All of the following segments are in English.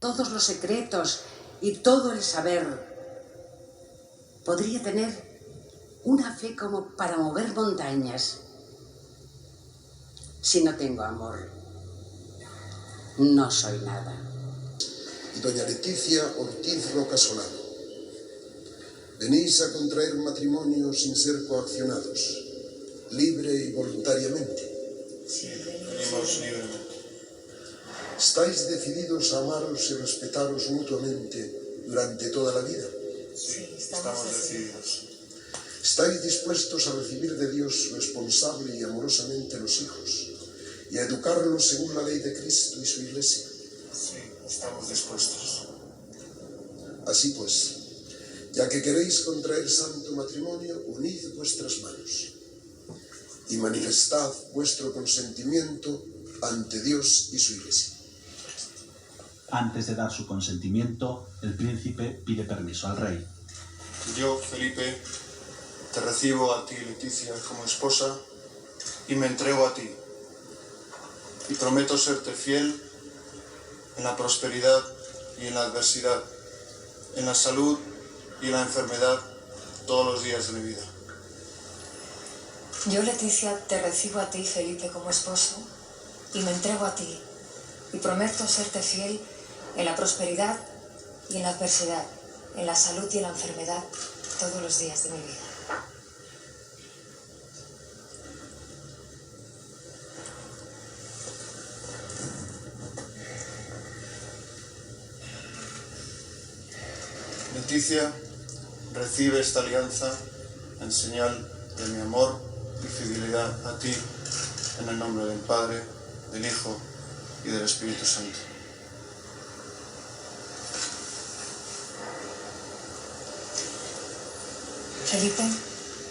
todos los secretos y todo el saber, podría tener una fe como para mover montañas. Si no tengo amor, no soy nada. Doña Leticia Ortiz Roca Solano, venís a contraer matrimonio sin ser coaccionados, libre y voluntariamente. Sí, venimos libremente. ¿Estáis decididos a amaros y respetaros mutuamente durante toda la vida? Sí, estamos decididos. ¿Estáis dispuestos a recibir de Dios responsable y amorosamente los hijos y a educarlos según la ley de Cristo y su Iglesia? Sí, estamos dispuestos. Así pues, ya que queréis contraer santo matrimonio, unid vuestras manos y manifestad vuestro consentimiento ante Dios y su Iglesia. Antes de dar su consentimiento, el príncipe pide permiso al rey. Yo, Felipe, te recibo a ti, Leticia, como esposa y me entrego a ti. Y prometo serte fiel en la prosperidad y en la adversidad, en la salud y en la enfermedad, todos los días de mi vida. Yo, Leticia, te recibo a ti, Felipe, como esposo y me entrego a ti. Y prometo serte fiel en la prosperidad y en la adversidad, en la salud y en la enfermedad, todos los días de mi vida. Leticia, recibe esta alianza en señal de mi amor y fidelidad a ti, en el nombre del Padre, del Hijo y del Espíritu Santo. Felipe,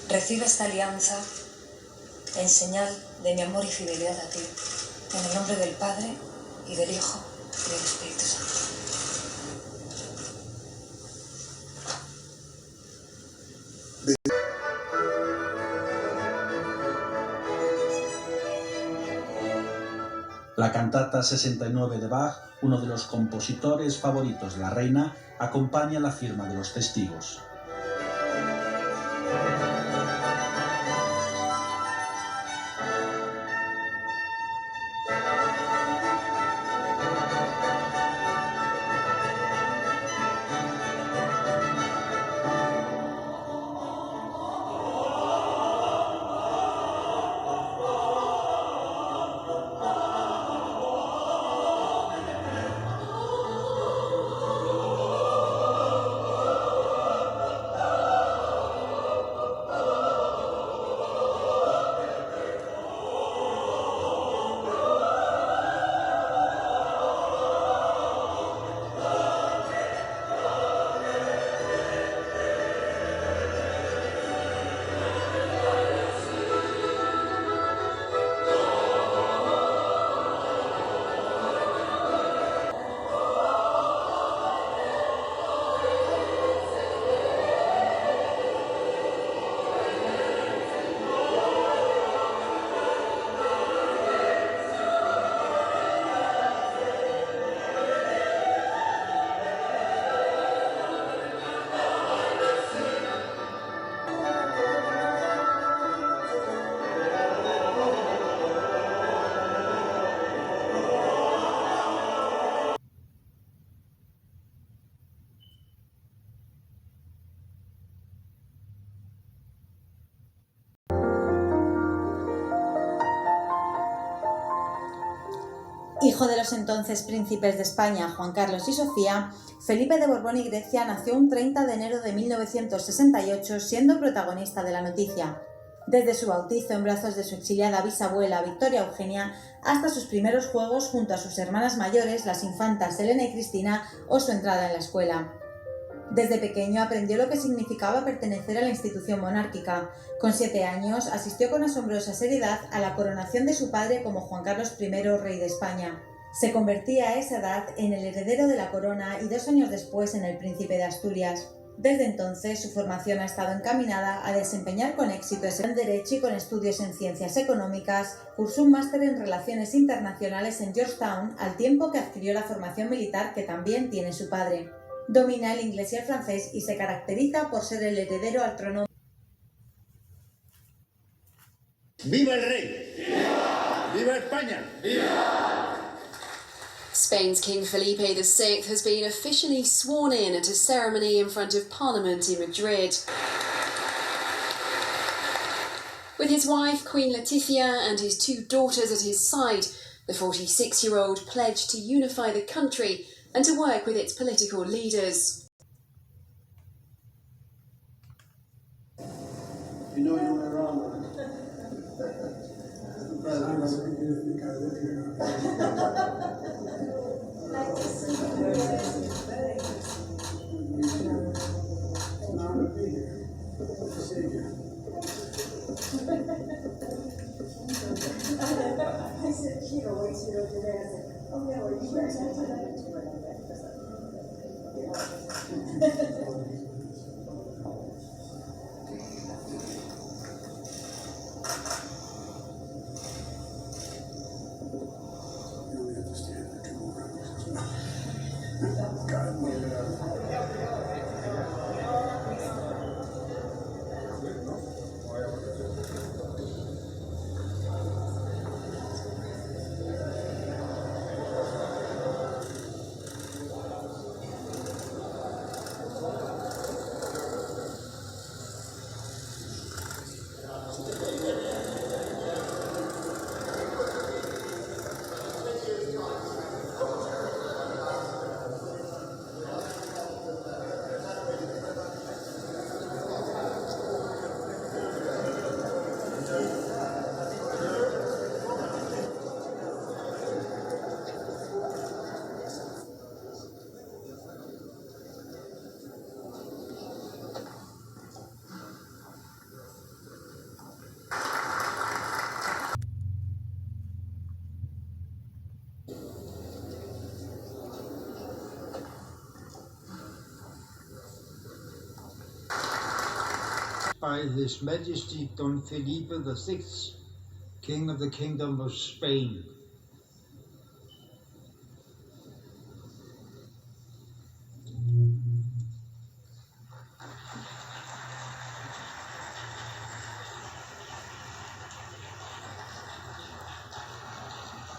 recibe esta alianza en señal de mi amor y fidelidad a ti, en el nombre del Padre y del Hijo y del Espíritu Santo. La cantata 69 de Bach, uno de los compositores favoritos de la reina, acompaña la firma de los testigos. Hijo de los entonces príncipes de España, Juan Carlos y Sofía, Felipe de Borbón y Grecia nació un 30 de enero de 1968, siendo protagonista de la noticia. Desde su bautizo en brazos de su exiliada bisabuela Victoria Eugenia hasta sus primeros juegos junto a sus hermanas mayores, las infantas Elena y Cristina, o su entrada en la escuela. Desde pequeño aprendió lo que significaba pertenecer a la institución monárquica. Con 7 años asistió con asombrosa seriedad a la coronación de su padre como Juan Carlos I, rey de España. Se convertía a esa edad en el heredero de la corona y 2 años después en el príncipe de Asturias. Desde entonces, su formación ha estado encaminada a desempeñar con éxito en Derecho y con estudios en Ciencias Económicas. Cursó un máster en Relaciones Internacionales en Georgetown, al tiempo que adquirió la formación militar que también tiene su padre. Domina el inglés y el francés y se caracteriza por ser el heredero al trono. ¡Viva el rey! ¡Viva! ¡Viva España! ¡Viva! Spain's King Felipe VI has been officially sworn in at a ceremony in front of Parliament in Madrid. With his wife, Queen Letizia, and his two daughters at his side, the 46-year-old pledged to unify the country and to work with its political leaders. You know you were wrong. By His Majesty Don Felipe VI, King of the Kingdom of Spain.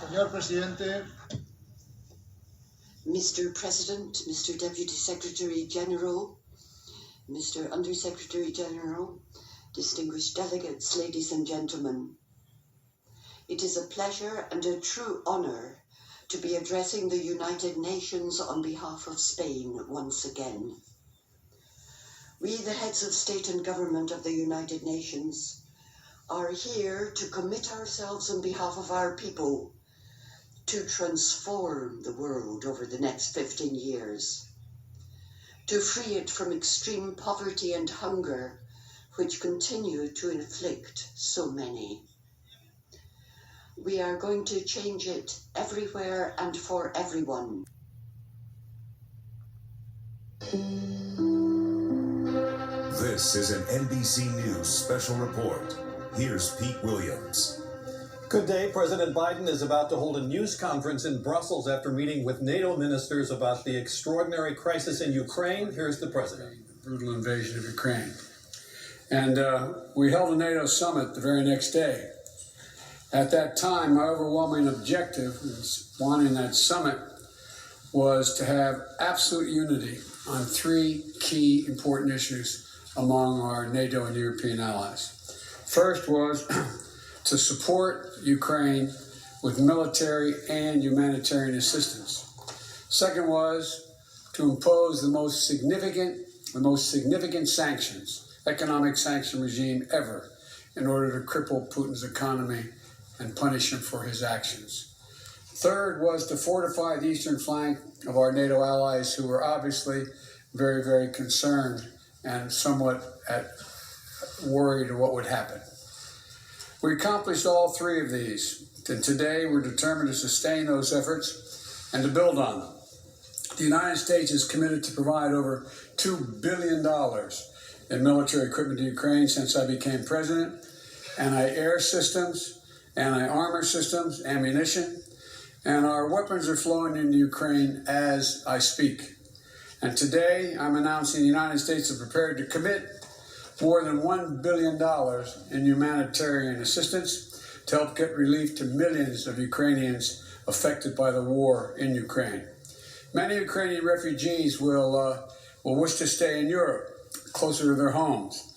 Señor Presidente, Mr. President, Mr. Deputy Secretary General, Mr. Undersecretary General, distinguished delegates, ladies and gentlemen. It is a pleasure and a true honor to be addressing the United Nations on behalf of Spain once again. We, the heads of state and government of the United Nations, are here to commit ourselves on behalf of our people to transform the world over the next 15 years, to free it from extreme poverty and hunger, which continue to inflict so many. We are going to change it everywhere and for everyone. This is an NBC News special report. Here's Pete Williams. Good day. President Biden is about to hold a news conference in Brussels after meeting with NATO ministers about the extraordinary crisis in Ukraine. Here's the president. Brutal invasion of Ukraine. And we held a NATO summit the very next day. At that time, my overwhelming objective in wanting that summit was to have absolute unity on three key important issues among our NATO and European allies. First was to support Ukraine with military and humanitarian assistance. Second was to impose the most significant sanctions, economic sanction regime ever, in order to cripple Putin's economy and punish him for his actions. Third was to fortify the eastern flank of our NATO allies, who were obviously very, very concerned and somewhat worried of what would happen. We accomplished all three of these, and today we're determined to sustain those efforts and to build on them. The United States is committed to provide over $2 billion in military equipment to Ukraine since I became president. Anti-air systems, anti-armor systems, ammunition, and our weapons are flowing into Ukraine as I speak. And today, I'm announcing the United States is prepared to commit more than $1 billion in humanitarian assistance to help get relief to millions of Ukrainians affected by the war in Ukraine. Many Ukrainian refugees will wish to stay in Europe, closer to their homes.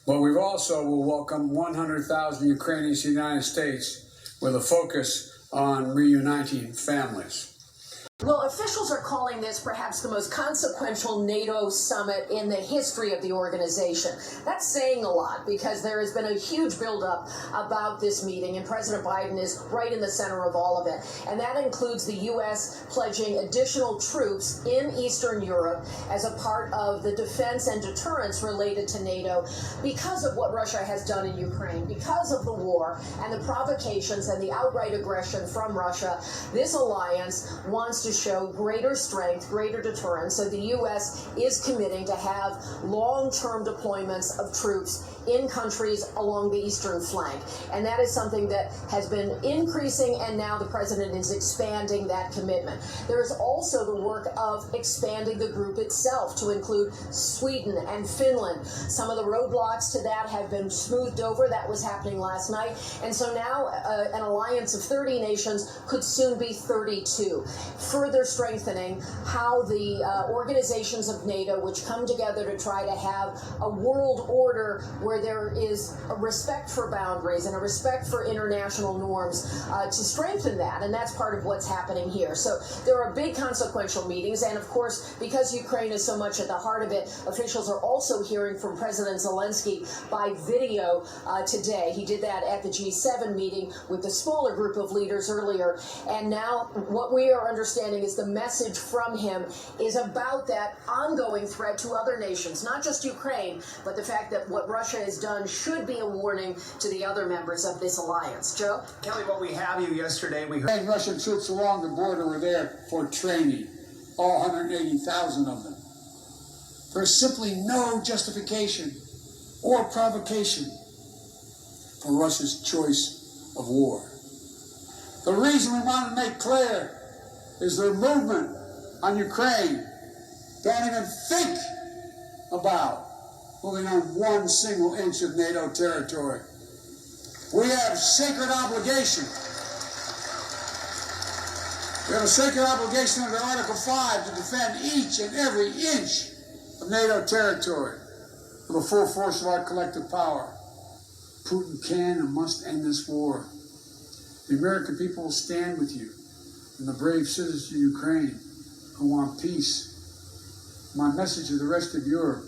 But we also will welcome 100,000 Ukrainians to the United States with a focus on reuniting families. Well, officials are calling this perhaps the most consequential NATO summit in the history of the organization. That's saying a lot because there has been a huge buildup about this meeting, and President Biden is right in the center of all of it. And that includes the U.S. pledging additional troops in Eastern Europe as a part of the defense and deterrence related to NATO because of what Russia has done in Ukraine, because of the war and the provocations and the outright aggression from Russia. This alliance wants to show greater strength, greater deterrence. So the U.S. is committing to have long-term deployments of troops in countries along the eastern flank. And that is something that has been increasing, and now the president is expanding that commitment. There is also the work of expanding the group itself to include Sweden and Finland. Some of the roadblocks to that have been smoothed over. That was happening last night. And so now an alliance of 30 nations could soon be 32. Further strengthening how the organizations of NATO, which come together to try to have a world order where there is a respect for boundaries and a respect for international norms, to strengthen that. And that's part of what's happening here. So there are big consequential meetings. And of course, because Ukraine is so much at the heart of it, officials are also hearing from President Zelensky by video today. He did that at the G7 meeting with the smaller group of leaders earlier. And now what we are understanding is the message from him is about that ongoing threat to other nations, not just Ukraine, but the fact that what Russia has done should be a warning to the other members of this alliance. Joe? Kelly, what we have you yesterday, we heard Russian troops along the border were there for training, all 180,000 of them. There's simply no justification or provocation for Russia's choice of war. The reason we want to make clear is their movement on Ukraine don't even think about moving on one single inch of NATO territory. We have sacred obligation. We have a sacred obligation under Article 5 to defend each and every inch of NATO territory with the full force of our collective power. Putin can and must end this war. The American people will stand with you and the brave citizens of Ukraine who want peace. My message to the rest of Europe: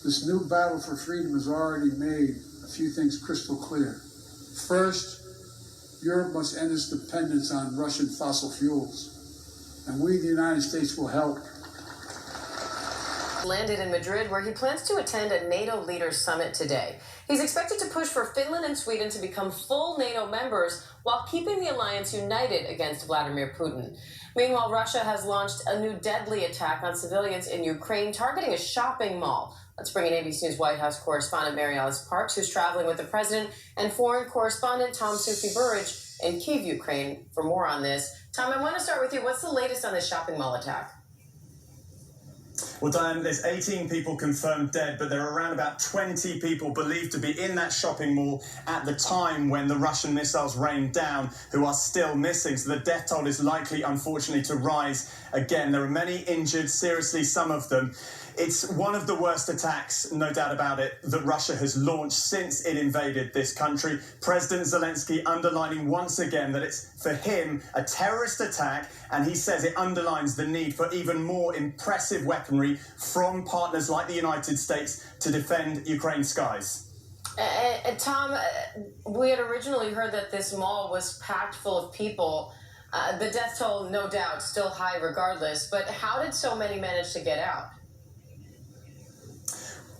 this new battle for freedom has already made a few things crystal clear. First, Europe must end its dependence on Russian fossil fuels, and we, the United States, will help. Landed in Madrid, where he plans to attend a NATO leaders summit today. He's expected to push for Finland and Sweden to become full NATO members while keeping the alliance united against Vladimir Putin. Meanwhile, Russia has launched a new deadly attack on civilians in Ukraine, targeting a shopping mall. Let's bring in ABC News White House correspondent Mary Alice Parks, who's traveling with the president, and foreign correspondent Tom Sufi Burridge in Kyiv, Ukraine, for more on this. Tom, I want to start with you. What's the latest on this shopping mall attack? Well, Diane, there's 18 people confirmed dead, but there are around about 20 people believed to be in that shopping mall at the time when the Russian missiles rained down who are still missing. So the death toll is likely, unfortunately, to rise again. There are many injured, seriously, some of them. It's one of the worst attacks, no doubt about it, that Russia has launched since it invaded this country. President Zelensky underlining once again that it's, for him, a terrorist attack, and he says it underlines the need for even more impressive weaponry from partners like the United States to defend Ukraine's skies. Tom, we had originally heard that this mall was packed full of people. The death toll, no doubt, still high regardless, but how did so many manage to get out?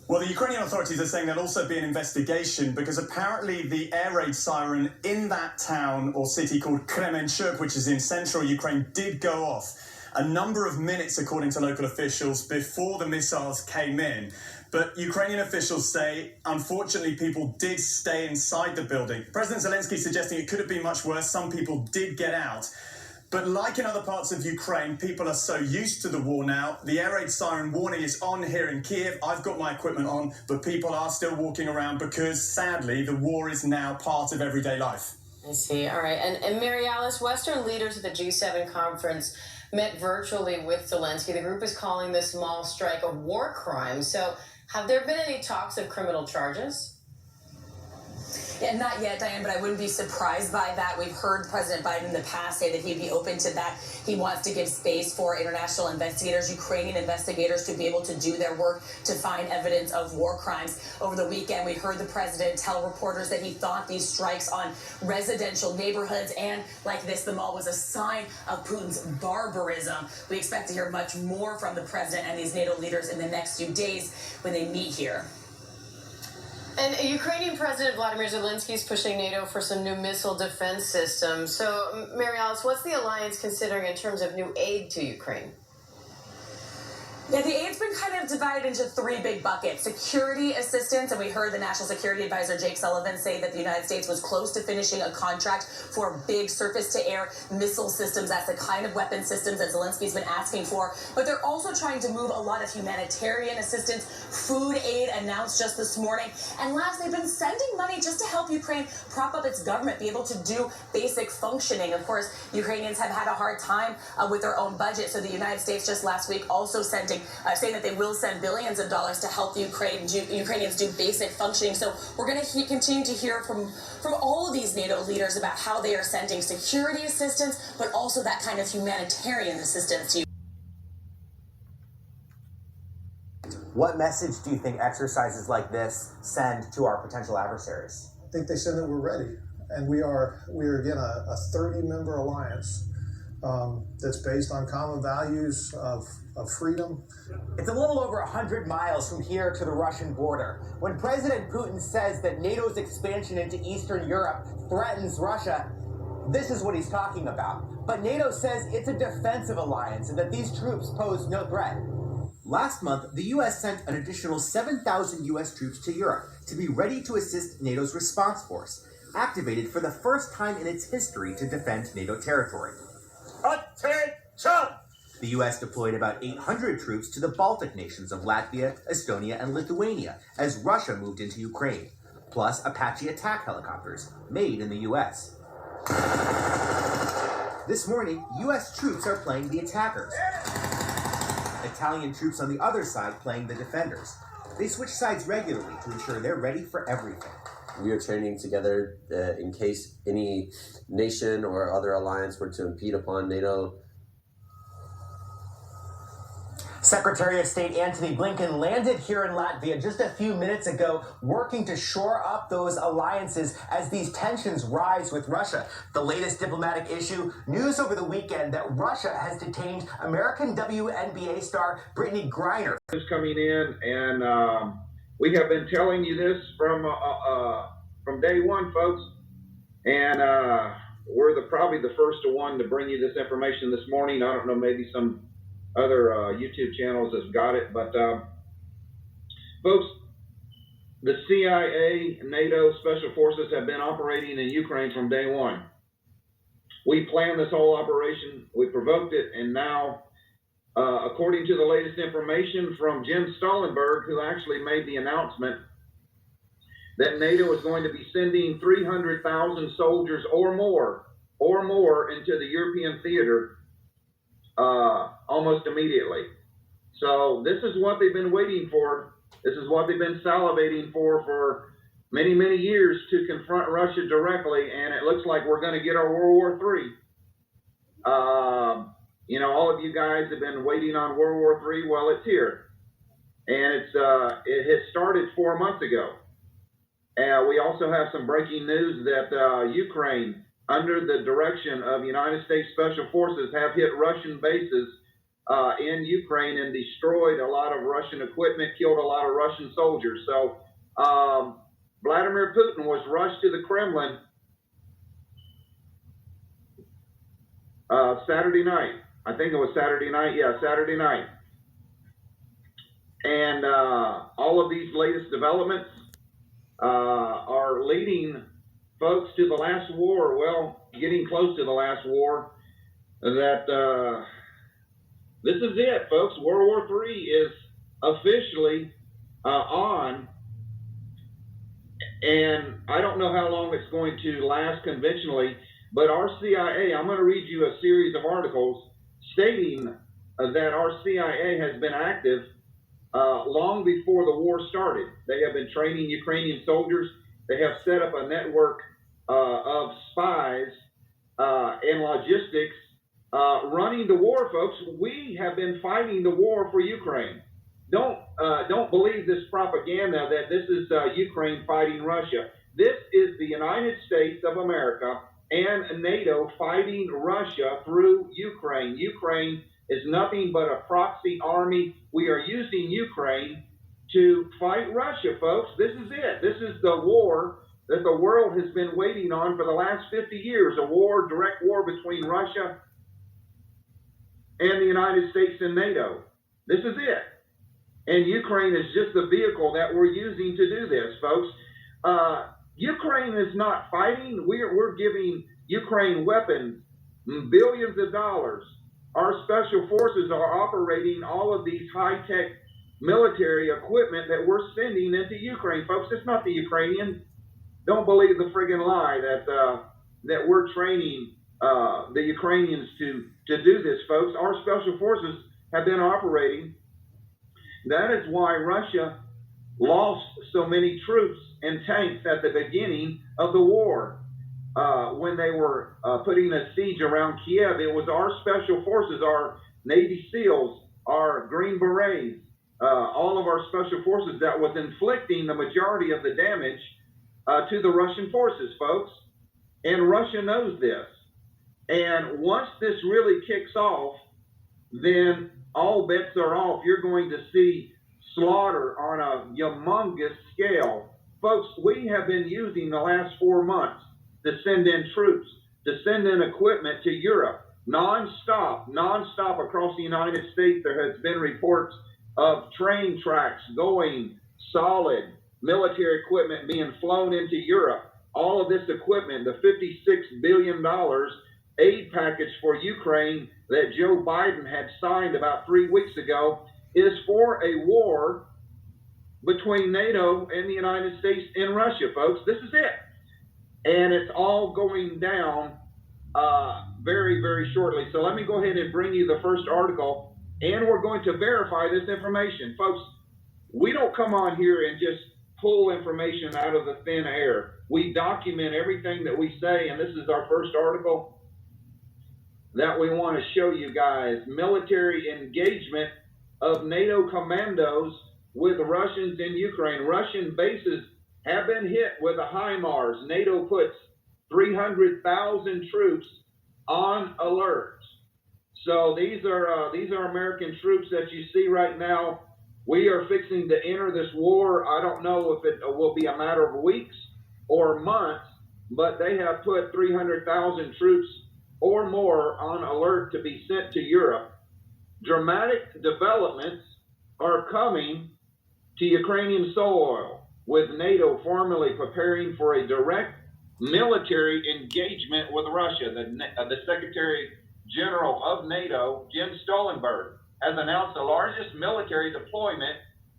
Well, the Ukrainian authorities are saying there'll also be an investigation because apparently the air raid siren in that town or city called Kremenchuk, which is in central Ukraine, did go off. a number of minutes, according to local officials, before the missiles came in. But Ukrainian officials say, unfortunately, people did stay inside the building. President Zelensky suggesting it could have been much worse. Some people did get out. But like in other parts of Ukraine, people are so used to the war now. The air raid siren warning is on here in Kiev. I've got my equipment on, but people are still walking around because, sadly, the war is now part of everyday life. I see. All right. And Mary Alice, Western leaders at the G7 conference met virtually with Zelensky. The group is calling this small strike a war crime. So have there been any talks of criminal charges? Yeah, not yet, Diane, but I wouldn't be surprised by that. We've heard President Biden in the past say that he'd be open to that. He wants to give space for international investigators, Ukrainian investigators, to be able to do their work to find evidence of war crimes. Over the weekend, we heard the president tell reporters that he thought these strikes on residential neighborhoods and like this, the mall, was a sign of Putin's barbarism. We expect to hear much more from the president and these NATO leaders in the next few days when they meet here. And Ukrainian President Vladimir Zelensky is pushing NATO for some new missile defense systems. So, Mary Alice, what's the alliance considering in terms of new aid to Ukraine? Yeah, the aid's been kind of divided into three big buckets. Security assistance, and we heard the National Security Advisor Jake Sullivan say that the United States was close to finishing a contract for big surface-to-air missile systems. That's the kind of weapon systems that Zelensky's been asking for. But they're also trying to move a lot of humanitarian assistance, food aid announced just this morning. And last, they've been sending money just to help Ukraine prop up its government, be able to do basic functioning. Of course, Ukrainians have had a hard time with their own budget, so the United States just last week also saying that they will send billions of dollars to help Ukrainians do basic functioning. So we're going to continue to hear from all of these NATO leaders about how they are sending security assistance, but also that kind of humanitarian assistance to What message do you think exercises like this send to our potential adversaries? I think they send that we're ready, and we are again a 30-member alliance that's based on common values of freedom. It's a little over 100 miles from here to the Russian border. When President Putin says that NATO's expansion into Eastern Europe threatens Russia, this is what he's talking about. But NATO says it's a defensive alliance and that these troops pose no threat. Last month, the U.S. sent an additional 7,000 U.S. troops to Europe to be ready to assist NATO's response force, activated for the first time in its history to defend NATO territory. Attention! The U.S. deployed about 800 troops to the Baltic nations of Latvia, Estonia, and Lithuania as Russia moved into Ukraine, plus Apache attack helicopters made in the U.S. This morning, U.S. troops are playing the attackers. Italian troops on the other side playing the defenders. They switch sides regularly to ensure they're ready for everything. We are training together in case any nation or other alliance were to impede upon NATO. Secretary of State Antony Blinken landed here in Latvia just a few minutes ago, working to shore up those alliances as these tensions rise with Russia. The latest diplomatic issue, news over the weekend that Russia has detained American WNBA star Brittany Griner. Coming in, and we have been telling you this from day one, folks, and we're probably the first one to bring you this information this morning. I don't know, maybe some other YouTube channels has got it, but folks, the CIA, NATO, Special Forces have been operating in Ukraine from day one. We planned this whole operation, we provoked it, and now, according to the latest information from Jim Stoltenberg, who actually made the announcement that NATO is going to be sending 300,000 soldiers or more into the European theater almost immediately. So this is what they've been waiting for. This is what they've been salivating for many, many years, to confront Russia directly, and it looks like we're going to get our World War III. All of you guys have been waiting on World War III. Well, it's here, and it has started 4 months ago. We also have some breaking news that Ukraine, under the direction of United States Special Forces, have hit Russian bases in Ukraine and destroyed a lot of Russian equipment, killed a lot of Russian soldiers. So Vladimir Putin was rushed to the Kremlin Saturday night I think it was Saturday night. Yeah, Saturday night. And all of these latest developments are leading folks to the last war. Well, getting close to the last war. That this is it, folks. World War III is officially on. And I don't know how long it's going to last conventionally, but our CIA, I'm going to read you a series of articles stating that our CIA has been active long before the war started. They have been training Ukrainian soldiers. They have set up a network of spies and logistics running the war, folks. We have been fighting the war for Ukraine. Don't believe this propaganda that this is Ukraine fighting Russia. This is the United States of America and NATO fighting Russia through Ukraine. Ukraine is nothing but a proxy army. We are using Ukraine to fight Russia, folks. This is it. This is the war that the world has been waiting on for the last 50 years, a war, direct war between Russia and the United States and NATO. This is it. And Ukraine is just the vehicle that we're using to do this, folks. Ukraine is not fighting. We're giving Ukraine weapons, billions of dollars. Our special forces are operating all of these high-tech military equipment that we're sending into Ukraine, folks. It's not the Ukrainians. Don't believe the friggin' lie that we're training the Ukrainians to do this, folks. Our special forces have been operating. That is why Russia lost so many troops and tanks at the beginning of the war. When they were putting a siege around Kiev, it was our special forces, our Navy SEALs, our Green Berets, all of our special forces that was inflicting the majority of the damage to the Russian forces, folks. And Russia knows this. And once this really kicks off, then all bets are off. You're going to see slaughter on a humongous scale. Folks, we have been using the last 4 months to send in troops, to send in equipment to Europe, non-stop across the United States. There has been reports of train tracks going solid, military equipment being flown into Europe. All of this equipment, the $56 billion aid package for Ukraine that Joe Biden had signed about 3 weeks ago, is for a war between NATO and the United States and Russia, folks. This is it. And it's all going down very, very shortly. So let me go ahead and bring you the first article, and we're going to verify this information. Folks, we don't come on here and just pull information out of the thin air. We document everything that we say, and this is our first article that we want to show you guys. Military engagement of NATO commandos with Russians in Ukraine. Russian bases have been hit with the HIMARS. NATO puts 300,000 troops on alert. So these are American troops that you see right now. We are fixing to enter this war. I don't know if it will be a matter of weeks or months, but they have put 300,000 troops or more on alert to be sent to Europe. Dramatic developments are coming to Ukrainian soil, with NATO formally preparing for a direct military engagement with Russia. The Secretary General of NATO, Jens Stoltenberg, has announced the largest military deployment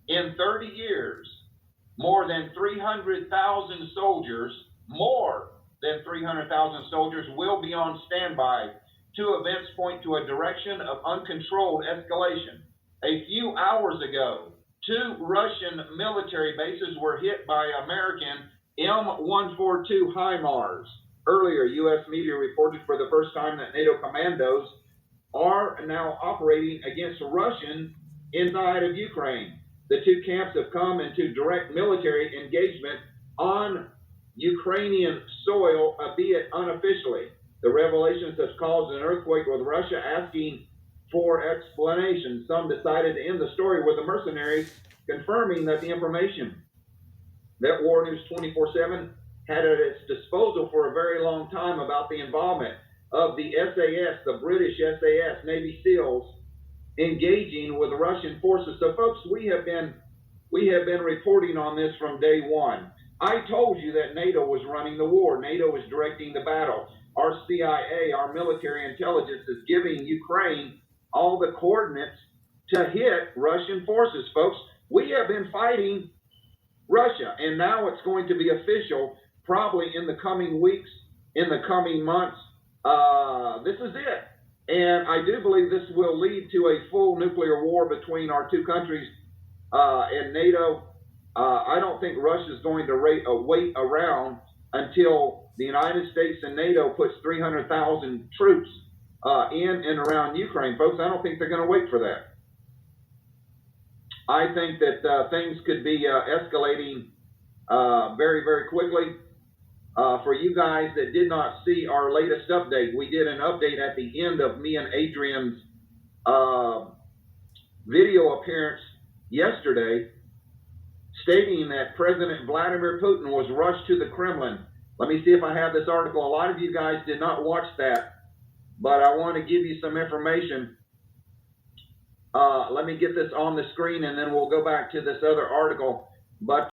in 30 years. More than 300,000 soldiers, will be on standby. Two events point to a direction of uncontrolled escalation. A few hours ago, 2 Russian military bases were hit by American M142 HIMARS. Earlier, U.S. media reported for the first time that NATO commandos are now operating against Russians inside of Ukraine. The two camps have come into direct military engagement on Ukrainian soil, albeit unofficially. The revelations has caused an earthquake, with Russia asking for explanations. Some decided to end the story with the mercenaries confirming that the information that War News 24/7 had at its disposal for a very long time about the involvement. of the SAS, the British SAS, Navy SEALs, engaging with Russian forces. So, folks, we have been reporting on this from day one. I told you that NATO was running the war. NATO was directing the battle. Our CIA, our military intelligence, is giving Ukraine all the coordinates to hit Russian forces, folks. We have been fighting Russia, and now it's going to be official probably in the coming weeks, in the coming months. This is it. And I do believe this will lead to a full nuclear war between our two countries and NATO. I don't think Russia is going to wait around until the United States and NATO puts 300,000 troops in and around Ukraine. Folks, I don't think they're going to wait for that. I think that things could be escalating very, very quickly. For you guys that did not see our latest update, we did an update at the end of me and Adrian's video appearance yesterday, stating that President Vladimir Putin was rushed to the Kremlin. Let me see if I have this article. A lot of you guys did not watch that, but I want to give you some information. Let me get this on the screen, and then we'll go back to this other article. But